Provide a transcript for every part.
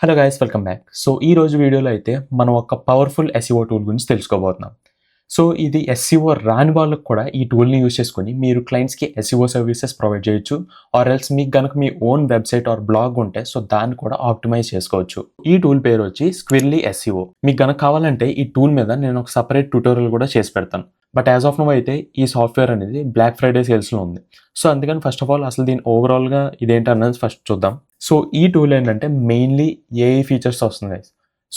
Hello guys, welcome back. So ఈ రోజు వీడియోలో అయితే మనం ఒక పవర్ఫుల్ ఎస్ఈఓ టూల్ గురించి తెలుసుకోబోతున్నాం. సో ఇది ఎస్ఈఓ రాని వాళ్ళకు కూడా ఈ టూల్ని యూజ్ చేసుకుని మీరు క్లయింట్స్కి ఎస్ఈఓ సర్వీసెస్ ప్రొవైడ్ చేయొచ్చు. ఆర్ ఎల్స్ మీకు కనుక మీ ఓన్ వెబ్సైట్ ఆర్ బ్లాగ్ ఉంటే సో దాన్ని కూడా ఆప్టిమైజ్ చేసుకోవచ్చు. ఈ టూల్ పేరు వచ్చి స్క్విర్లీ ఎస్ఈఓ. మీకు కనుక కావాలంటే ఈ టూల్ మీద నేను ఒక సపరేట్ ట్యూటోరియల్ కూడా చేసి పెడతాను. బట్ యాజ్ ఆఫ్ నో అయితే ఈ సాఫ్ట్వేర్ అనేది బ్లాక్ ఫ్రైడే సేల్స్లో ఉంది. సో అందుకని ఫస్ట్ ఆఫ్ ఆల్ అసలు దీని ఓవరాల్గా ఇదేంటి అన్నది ఫస్ట్ చూద్దాం. సో ఈ టూల్ ఏంటంటే మెయిన్లీ ఏఐ ఫీచర్స్ వస్తుంది.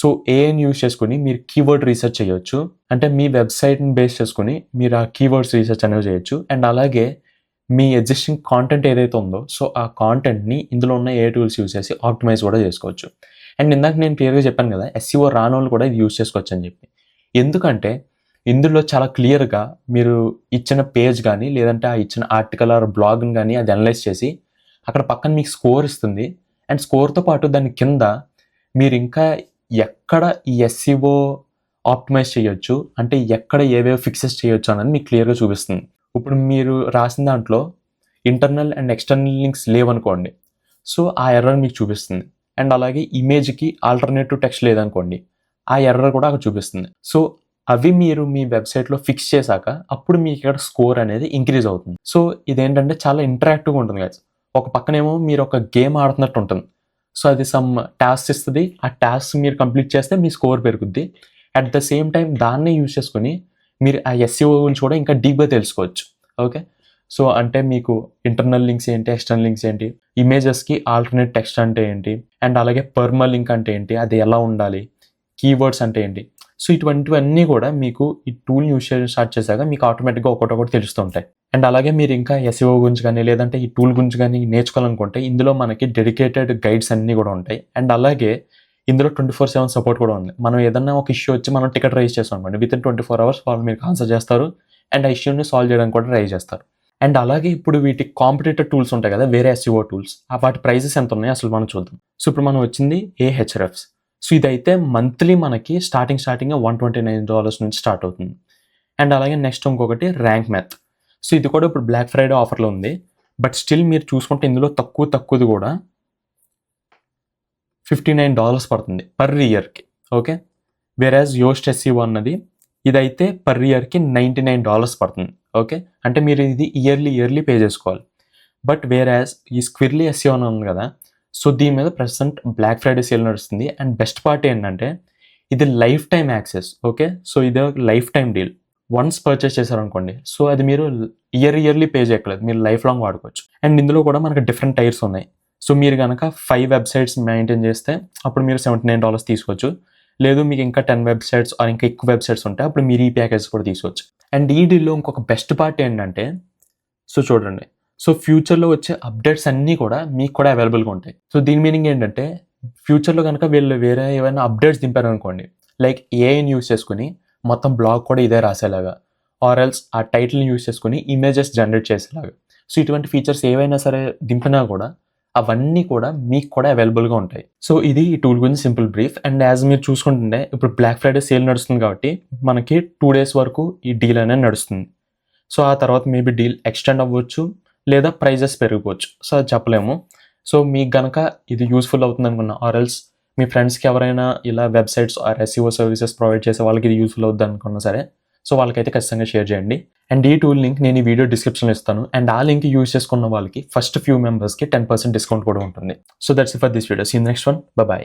సో ఏఐని యూజ్ చేసుకుని మీరు కీవర్డ్ రీసెర్చ్ చేయొచ్చు. అంటే మీ వెబ్సైట్ని బేస్ చేసుకుని మీరు ఆ కీవర్డ్స్ రీసెర్చ్ అనేవి చేయొచ్చు. అండ్ అలాగే మీ ఎగ్జిస్టింగ్ కాంటెంట్ ఏదైతే ఉందో సో ఆ కాంటెంట్ని ఇందులో ఉన్న ఏ టూల్స్ యూజ్ చేసి ఆప్టిమైజ్ కూడా చేసుకోవచ్చు. అండ్ ఇందాక నేను క్లియర్గా చెప్పాను కదా, ఎస్ఈఓ రాని వాళ్ళు కూడా ఇది యూజ్ చేసుకోవచ్చు అని చెప్పి. ఎందుకంటే ఇందులో చాలా క్లియర్గా మీరు ఇచ్చిన పేజ్ కానీ లేదంటే ఆ ఇచ్చిన ఆర్టికల్ ఆర్ బ్లాగ్ని కానీ అది అనలైజ్ చేసి అక్కడ పక్కన మీకు స్కోర్ ఇస్తుంది. అండ్ స్కోర్తో పాటు దాని కింద మీరు ఇంకా ఎక్కడ ఈ ఎస్ఈఓ ఆప్టిమైజ్ చేయొచ్చు, అంటే ఎక్కడ ఏవేవి ఫిక్సెస్ చేయొచ్చు అన్నది మీకు క్లియర్గా చూపిస్తుంది. ఇప్పుడు మీరు రాసిన దాంట్లో ఇంటర్నల్ అండ్ ఎక్స్టర్నల్ లింక్స్ లేవనుకోండి, సో ఆ ఎర్రర్ మీకు చూపిస్తుంది. అండ్ అలాగే ఇమేజ్కి ఆల్టర్నేటివ్ టెక్స్ట్ లేదనుకోండి, ఆ ఎర్రర్ కూడా అక్కడ చూపిస్తుంది. సో అవి మీరు మీ వెబ్సైట్లో ఫిక్స్ చేశాక అప్పుడు మీకు ఇక్కడ స్కోర్ అనేది ఇంక్రీజ్ అవుతుంది. సో ఇదేంటంటే చాలా ఇంటరాక్టివ్గా ఉంటుంది కదా. ఒక పక్కనేమో మీరు ఒక గేమ్ ఆడుతున్నట్టు ఉంటుంది. సో అది సమ్ టాస్క్ ఇస్తుంది, ఆ టాస్క్ మీరు కంప్లీట్ చేస్తే మీ స్కోర్ పెరుగుద్ది. అట్ ద సేమ్ టైం దాన్నే యూజ్ చేసుకుని మీరు ఆ ఎస్ఈఓ గురించి కూడా ఇంకా డీప్గా తెలుసుకోవచ్చు. ఓకే, సో అంటే మీకు ఇంటర్నల్ లింక్స్ ఏంటి, ఎక్స్టర్నల్ లింక్స్ ఏంటి, ఇమేజెస్కి ఆల్టర్నేట్ టెక్స్ట్ అంటే ఏంటి, అండ్ అలాగే పర్మా లింక్ అంటే ఏంటి, అది ఎలా ఉండాలి, కీవర్డ్స్ అంటే ఏంటి. సో ఇటువంటివన్నీ కూడా మీకు ఈ టూల్ యూజ్ చేయడం స్టార్ట్ చేశాక మీకు ఆటోమేటిక్గా ఒకటి తెలుస్తుంటాయి. అండ్ అలాగే మీరు ఇంకా ఎస్ఈఓ గురించి కానీ లేదంటే ఈ టూల్ గురించి కానీ నేర్చుకోవాలనుకుంటే ఇందులో మనకి డెడికేటెడ్ గైడ్స్ అన్నీ కూడా ఉంటాయి. అండ్ అలాగే ఇందులో 24/7 సపోర్ట్ కూడా ఉంది. మనం ఏదన్నా ఒక ఇష్యూ వచ్చి మనం టికెట్ రైజ్ చేస్తాం అనుకోండి, విత్ ఇన్ 24 hours వాళ్ళు మీకు ఆన్సర్ చేస్తారు అండ్ ఆ ఇష్యూని సాల్వ్ చేయడానికి కూడా ట్రై చేస్తారు. అండ్ అలాగే ఇప్పుడు వీటి కాంపిటేటివ్ టూల్స్ ఉంటాయి కదా, వేరే ఎస్ఈఓ టూల్స్, వాటి ప్రైజెస్ ఎంత ఉన్నాయో అసలు మనం చూద్దాం. సో ఇప్పుడు మనం వచ్చింది ఏహెచ్ఆర్ఎఫ్స్. సో ఇదైతే మంత్లీ మనకి స్టార్టింగ్ $129 నుంచి స్టార్ట్ అవుతుంది. అండ్ అలాగే నెక్స్ట్ ఇంకొకటి ర్యాంక్ మ్యాథ్. సో ఇది కూడా ఇప్పుడు బ్లాక్ ఫ్రైడే ఆఫర్లో ఉంది. బట్ స్టిల్ మీరు చూసుకుంటే ఇందులో తక్కువది కూడా $59 పడుతుంది పర్ ఇయర్కి. ఓకే, వేరాజ్ యోస్ట్ ఎస్ఈఓ అన్నది ఇదైతే పర్ ఇయర్కి $99 పడుతుంది. ఓకే, అంటే మీరు ఇది ఇయర్లీ పే చేసుకోవాలి. బట్ వేరాజ్ ఈ స్క్విర్లీ ఎస్ఈఓ అని ఉంది కదా, సో దీని మీద ప్రెసెంట్ బ్లాక్ ఫ్రైడే సేల్ నడుస్తుంది. అండ్ బెస్ట్ పార్ట్ ఏంటంటే ఇది life time access. Okay, so ఇది life time deal. Once purchase చేశారనుకోండి, సో అది మీరు ఇయర్లీ పే చేయట్లేదు, మీరు లైఫ్ లాంగ్ వాడుకోవచ్చు. అండ్ ఇందులో కూడా మనకు డిఫరెంట్ టైర్స్ ఉన్నాయి. సో మీరు కనుక 5 వెబ్సైట్స్ మెయింటైన్ చేస్తే అప్పుడు మీరు $79 తీసుకోవచ్చు. లేదు మీకు ఇంకా 10 వెబ్సైట్స్ ఆర్ ఇంకా ఎక్కువ వెబ్సైట్స్ ఉంటే అప్పుడు మీరు ఈ ప్యాకేజ్ కూడా తీసుకోవచ్చు. అండ్ ఈ డీల్లో ఇంకొక బెస్ట్ పార్ట్ ఏంటంటే, సో చూడండి, సో ఫ్యూచర్లో వచ్చే అప్డేట్స్ అన్నీ కూడా మీకు కూడా అవైలబుల్గా ఉంటాయి. సో దీని మీనింగ్ ఏంటంటే ఫ్యూచర్లో కనుక వీళ్ళు వేరే ఏమైనా అప్డేట్స్ దింపారనుకోండి, లైక్ ఏఐని యూజ్ చేసుకుని మొత్తం బ్లాగ్ కూడా ఇదే రాసేలాగా, ఆర్ ఎల్స్ ఆ టైటిల్ని యూజ్ చేసుకుని ఇమేజెస్ జనరేట్ చేసేలాగా. సో ఇటువంటి ఫీచర్స్ ఏవైనా సరే దింపినా కూడా అవన్నీ కూడా మీకు కూడా అవైలబుల్గా ఉంటాయి. సో ఇది ఈ టూల్ గురించి సింపుల్ బ్రీఫ్. అండ్ యాజ్ మీరు చూసుకుంటుంటే ఇప్పుడు బ్లాక్ ఫ్రైడే సేల్ నడుస్తుంది కాబట్టి మనకి 2 days వరకు ఈ డీల్ అనేది నడుస్తుంది. సో ఆ తర్వాత మేబీ డీల్ ఎక్స్టెండ్ అవ్వచ్చు లేదా ప్రైజెస్ పెరిగిపోవచ్చు. సో అది చెప్పలేము. సో మీకు కనుక ఇది యూస్ఫుల్ అవుతుంది అనుకున్నా, ఆర్ ఎల్స్ మీ ఫ్రెండ్స్కి ఎవరైనా ఇలా websites or SEO services provide చేసే వాళ్ళకి ఇది యూస్ఫుల్ అవుతుంది అనుకున్నా సరే, సో వాళ్ళకైతే ఖచ్చితంగా షేర్ చేయండి. అండ్ ఈ టూల్ లింక్ నేను ఈ వీడియో డిస్క్రిప్షన్లో ఇస్తాను. అండ్ ఆ లింక్ యూజ్ చేసుకున్న వాళ్ళకి ఫస్ట్ few members కి 10% డిస్కౌంట్ కూడా ఉంటుంది. So that's it for this video. See you next one. By.